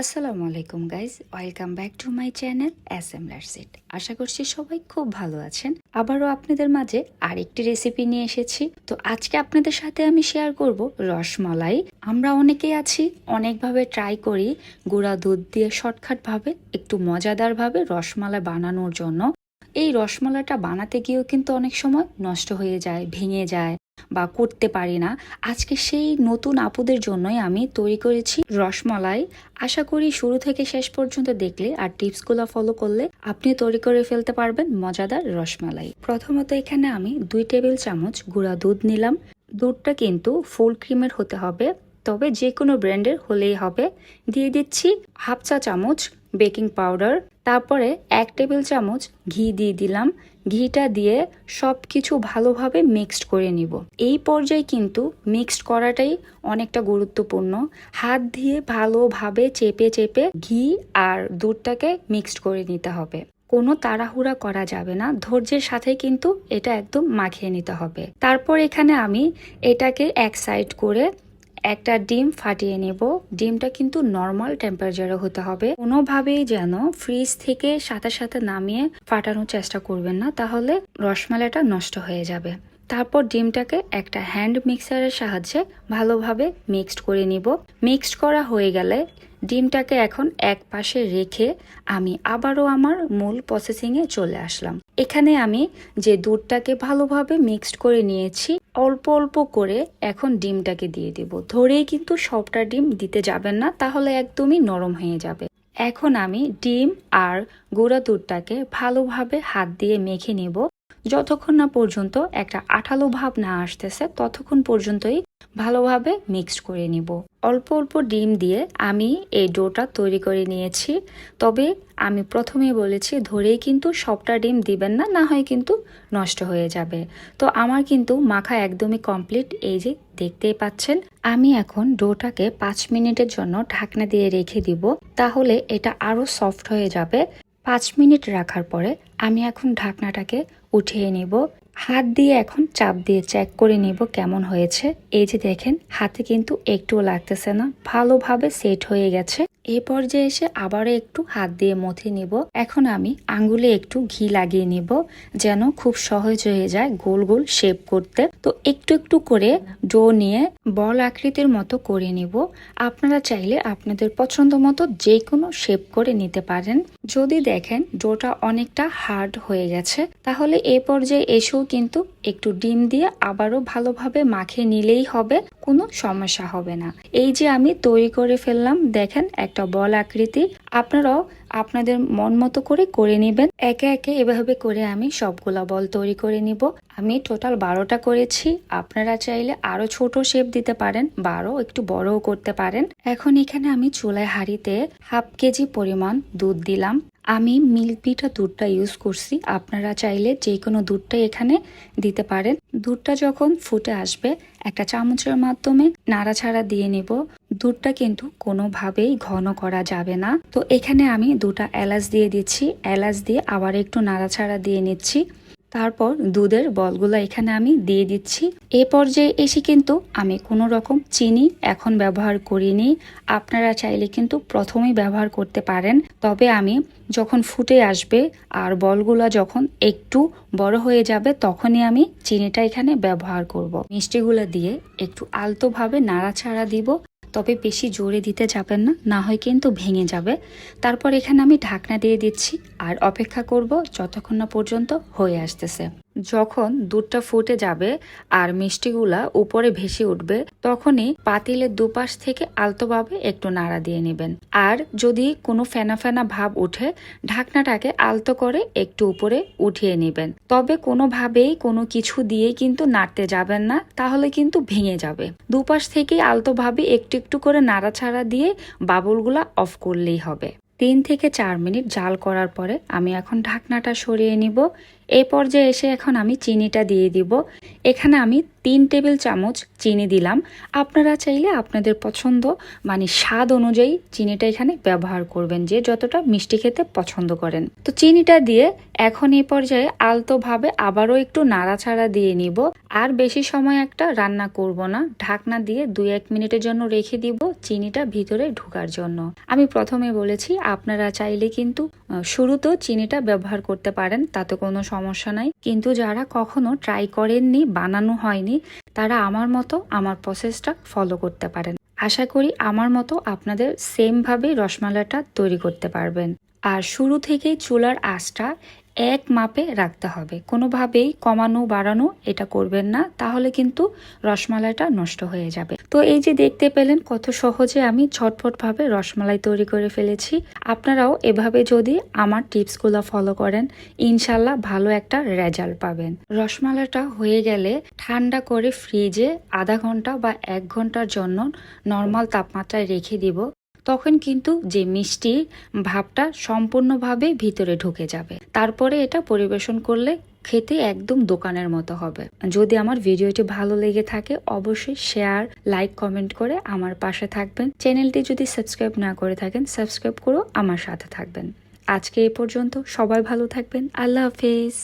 আসসালামু আলাইকুম guys, welcome back to my channel SM লার্সিট। আশা করছি সবাই খুব ভালো আছেন। আবারও আপনাদের মাঝে আরেকটি রেসিপি নিয়ে এসেছি। তো আজকে আপনাদের সাথে আমি শেয়ার করব রসমালাই। আমরা অনেকেই আছি, অনেকভাবে ট্রাই করি গুঁড়া দুধ দিয়ে শর্টকাট ভাবে একটু মজাদার ভাবে রসমালাই বানানোর জন্য। এই রসমালাইটা বানাতে গিয়েও কিন্তু অনেক সময় নষ্ট হয়ে যায়, ভেঙে যায় বা করতে পারি না। আজকে সেই নতুন আপুদের জন্যই আমি তৈরি করেছি রসমালাই। আশা করি শুরু থেকে শেষ পর্যন্ত দেখলে আর টিপসগুলো ফলো করলে আপনি তৈরি করে ফেলতে পারবেন মজাদার রসমালাই। প্রথমত এখানে আমি 2 টেবিল চামচ গুঁড়া দুধ নিলাম। দুধটা কিন্তু ফুল ক্রিমের হতে হবে, তবে যে কোনো ব্র্যান্ডের হলেই হবে। দিয়ে দিচ্ছি হাফ চা চামচ বেকিং পাউডার, তারপরে 1 টেবিল চামচ ঘি দিয়ে দিলাম। ঘিটা দিয়ে সব কিছু ভালোভাবে মিক্সড করে নিব। এই পর্যায়ে কিন্তু মিক্সড করাটাই অনেকটা গুরুত্বপূর্ণ। হাত দিয়ে ভালোভাবে চেপে চেপে ঘি আর দুধটাকে মিক্সড করে নিতে হবে। কোনো তাড়াহুড়া করা যাবে না, ধৈর্যের সাথে কিন্তু এটা একদম মাখিয়ে নিতে হবে। তারপর এখানে আমি এটাকে এক সাইড করে একটা ডিম ফাটিয়ে নেব। ডিমটা কিন্তু নর্মাল টেম্পারেচারে হতে হবে। কোনোভাবেই যেন ফ্রিজ থেকে সাথে সাথে নামিয়ে ফাটানোর চেষ্টা করবেন না, তাহলে রসমালাইটা নষ্ট হয়ে যাবে। তারপর ডিমটাকে একটা হ্যান্ড মিক্সারের সাহায্যে ভালোভাবে মিক্সড করে নিব। মিক্সড করা হয়ে গেলে ডিমটাকে এখন এক পাশে রেখে আমি আবারও আমার মূল প্রসেসিংয়ে চলে আসলাম। এখানে আমি যে দুধটাকে ভালোভাবে মিক্সড করে নিয়েছি, অল্প অল্প করে এখন ডিমটাকে দিয়ে দিব। ধরেই কিন্তু সবটা ডিম দিতে যাবেন না, তাহলে একদমই নরম হয়ে যাবে। এখন আমি ডিম আর গুঁড়া দুধটাকে ভালোভাবে হাত দিয়ে মেখে নিব। যতক্ষণ না পর্যন্ত একটা আঠালো ভাব না আসতেছে ততক্ষণ পর্যন্তই ভালোভাবে মিক্সড করে নিব। অল্প অল্প ডিম দিয়ে আমি এই ডোটা তৈরি করে নিয়েছি, তবে আমি প্রথমেই বলেছি ধরেই কিন্তু সবটা ডিম দিবেন না, না হয় কিন্তু নষ্ট হয়ে যাবে। তো আমার কিন্তু মাখা একদমই কমপ্লিট, এই যে দেখতেই পাচ্ছেন। আমি এখন ডোটাকে 5 মিনিটের জন্য ঢাকনা দিয়ে রেখে দিব, তাহলে এটা আরো সফট হয়ে যাবে। 5 মিনিট রাখার পরে আমি এখন ঢাকনাটাকে উঠিয়ে নিব। হাত দিয়ে এখন চাপ দিয়ে চেক করে নিব কেমন হয়েছে। এই যে দেখেন, হাতে কিন্তু একটুও লাগতেছে না, ভালোভাবে সেট হয়ে গেছে। এই পর্যায়ে এসে আবারও একটু হাত দিয়ে মথে নিব। এখন আমি আঙ্গুলে একটু ঘি লাগিয়ে নিব, যেন খুব সহজ হয়ে যায় গোল গোল শেপ করতে। তো একটু একটু করে ডো নিয়ে বল আকৃতির মতো করে নিব। আপনারা চাইলে আপনাদের পছন্দ মতো যে কোনো শেপ করে নিতে পারেন। যদি দেখেন ডোটা অনেকটা হার্ড হয়ে গেছে, তাহলে এই পর্যায়ে এসেও কিন্তু একটু ডিম দিয়ে আবারও ভালোভাবে মাখিয়ে নিলেই হবে, কোনো সমস্যা হবে না। এই যে আমি তৈরি করে ফেললাম, দেখেন একটা বল আকৃতি। আপনারাও আপনাদের মন মতো করে নেবেন। একে একে এভাবে করে আমি সবগুলা বল তৈরি করে নিব। আমি টোটাল 12টা করেছি। আপনারা চাইলে আরো ছোট শেপ দিতে পারেন বা আরো একটু বড়ও করতে পারেন। এখন এখানে আমি চুলায় হাঁড়িতে হাফ কেজি পরিমাণ দুধ দিলাম। আমি মিল্ক ভিটা দুধটা ইউজ করছি, আপনারা চাইলে যে কোনো দুধটাই এখানে দিতে পারেন। দুধটা যখন ফুটে আসবে একটা চামচের মাধ্যমে নাড়াচাড়া দিয়ে নিব। দুধটা কিন্তু কোনোভাবেই ঘন করা যাবে না। তো এখানে আমি 2টা এলাচ দিয়ে দিচ্ছি। এলাচ দিয়ে আবার একটু নাড়াচাড়া দিয়ে নিচ্ছি। তারপর দুধের বলগুলো এখানে আমি দিয়ে দিচ্ছি। এ পর্যায়ে এসে কিন্তু আমি কোনো রকম চিনি এখন ব্যবহার করিনি। আপনারা চাইলে কিন্তু প্রথমেই ব্যবহার করতে পারেন, তবে আমি যখন ফুটে আসবে আর বলগুলা যখন একটু বড় হয়ে যাবে তখনই আমি চিনিটা এখানে ব্যবহার করব। মিষ্টিগুলো দিয়ে একটু আলতোভাবে নাড়াচাড়া দিব, তবে বেশি জোরে দিতে যাবেন না, না হয় কিন্তু ভেঙে যাবে। তারপর এখানে আমি ঢাকনা দিয়ে দিচ্ছি আর অপেক্ষা করব যতক্ষণ না পর্যন্ত হয়ে আসতেছে। যখন দুধটা ফুটে যাবে আর মিষ্টিগুলা উপরে ভেসে উঠবে, তখনই পাতিলের দুপাশ থেকে আলতোভাবে একটু নাড়া দিয়ে নেবেন। আর যদি কোনো ফেনা ফেনা ভাব উঠে, ঢাকনাটাকে আলতো করে একটু উপরে উঠিয়ে নেবেন। তবে কোনোভাবেই কোনো কিছু দিয়ে কিন্তু নাড়তে যাবেন না, তাহলে কিন্তু ভেঙে যাবে। দুপাশ থেকে আলতোভাবে একটু একটু করে নাড়াচাড়া দিয়ে বাবুলগুলা অফ করলেই হবে। 3 থেকে 4 মিনিট জাল করার পরে আমি এখন ঢাকনাটা সরিয়ে নিব। এই পর্যায়ে এসে এখন আমি চিনিটা দিয়ে দিব। এখানে আমি 3 টেবিল চামচ চিনি দিলাম। আপনারা চাইলে আপনাদের পছন্দ মানে স্বাদ অনুযায়ী চিনিটা এখানে ব্যবহার করবেন, যে যতটা মিষ্টি খেতে পছন্দ করেন। তো চিনিটা দিয়ে এখন এই পর্যায়ে আলতোভাবে আবারও একটু নাড়াচাড়া দিয়ে নিব। আর বেশি সময় একটা রান্না করব না, ঢাকনা দিয়ে 2-1 মিনিটের জন্য রেখে দিব চিনিটা ভিতরে ঢোকার জন্য। আমি প্রথমে বলেছি আপনারা চাইলে কিন্তু শুরুতেও চিনিটা ব্যবহার করতে পারেন, তাতে কোনো সমস্যা নাই। কিন্তু যারা কখনো ট্রাই করেননি, বানানো হয়নি, তারা আমার মতো আমার প্রসেসটা ফলো করতে পারেন। আশা করি আমার মতো আপনাদের সেমভাবে রসমালাইটা তৈরি করতে পারবেন। আর শুরু থেকেই চুলার আঁচটা এক মাপে রাখতে হবে, কোনোভাবেই কমানো বাড়ানো এটা করবেন না, তাহলে কিন্তু রসমালাইটা নষ্ট হয়ে যাবে। তো এই যে দেখতে পেলেন কত সহজে আমি ঝটপটভাবে রসমালাই তৈরি করে ফেলেছি। আপনারাও এভাবে যদি আমার টিপসগুলো ফলো করেন, ইনশাল্লাহ ভালো একটা রেজাল্ট পাবেন। রসমালাইটা হয়ে গেলে ঠান্ডা করে ফ্রিজে আধা ঘন্টা বা 1 ঘন্টার জন্য নর্মাল তাপমাত্রায় রেখে দিব। তখন কিন্তু যে মিষ্টি ভাবটা সম্পূর্ণভাবে ভিতরে ঢুকে যাবে। তারপরে এটা পরিবেশন করলে খেতে একদম দোকানের মতো হবে। যদি আমার ভিডিওটি ভালো লেগে থাকে অবশ্যই শেয়ার, লাইক, কমেন্ট করে আমার পাশে থাকবেন। চ্যানেলটি যদি সাবস্ক্রাইব না করে থাকেন সাবস্ক্রাইব করে আমার সাথে থাকবেন। আজকে এ পর্যন্ত, সবাই ভালো থাকবেন। আল্লাহ হাফেজ।